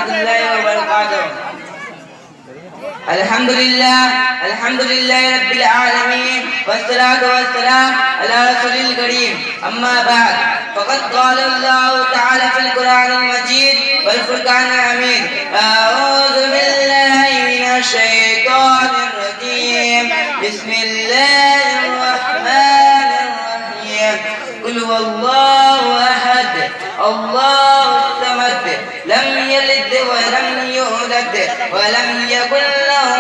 warahmatullahi wabarakatuh. الحمد لله رب العالمين والصلاة والسلام على رسول الكريم أما بعد فقد قال الله تعالى في القرآن المجيد والفرقان الحميد أعوذ بالله من الشيطان الرجيم بسم الله الرحمن الرحيم قل هو الله أحد الله الصمد لم يلد ولم يولد ولم يكن له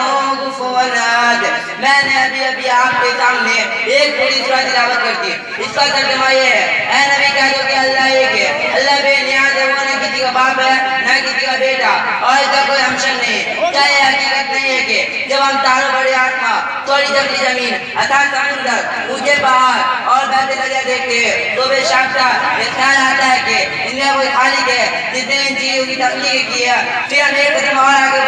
कुफुवन अहद। मैंने अभी आपके सामने एक पूरी सूरह तिलावत कर दी। इसका तर्जुमा ये है, ऐ नबी कह दो कि अल्लाह एक है, अल्लाह बेनियाज है, वो न किसी का बाप है न किसी का बेटा और इसका कोई हमशर नहीं। क्या ये हकीकत नहीं है कि जब हम तारों बड़े आसमां, थोड़ी जबरी जमीन, अथाह समुंदर, ऊंचे पहाड़ और बहते दरिया देखते हैं तो बेशक ये ख्याल आता है कि इनमें कोई खालिक है जिसने इन चीजों की तख्लीक की है। फिर हम एक कदम और आगे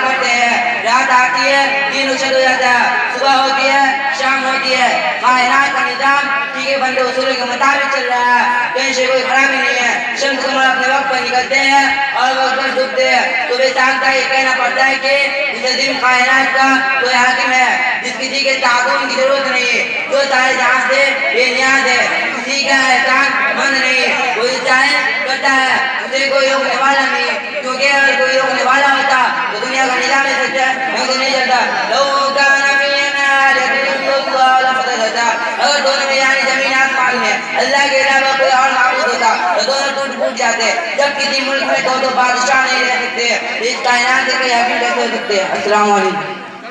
बढ़ते हैं, रात आती है, दिन उछल हो जाता है, सुबह होती है, शाम होती है, कायनात का निजाम ठीक है बंदे उसूलों के मुताबिक चल रहा है, कहीं से कोई खराबी नहीं है। शम्स कमर अपने वक्त पर निकलते हैं और वक्त पर डूबते हैं तो बेचारा ये कहना पड़ता है कि इस अजीम कायनात का कोई हाकिम है जिस किसी के ताक़ुन की जरूरत नहीं है, जो सारे जहां से बेनियाज है, किसी का एहसान मंद नहीं है, कोई चाहे करता है, उसे कोई रोकने वाला नहीं है, क्योंकि अगर कोई रोकने वाला होता तो दुनिया का निजाम सच्चा नहीं चलता। अगर दोनों में यानी जमीन आसमान में अल्लाह के अलावा कोई और माबूद होता तो दोनों टूट फूट जाते। जब किसी मुल्क में दो बादशाह नहीं रह सकते, इस कायनात के कोई हाकिम कैसे हो सकते हैं। अस्सलाम वालेकुम।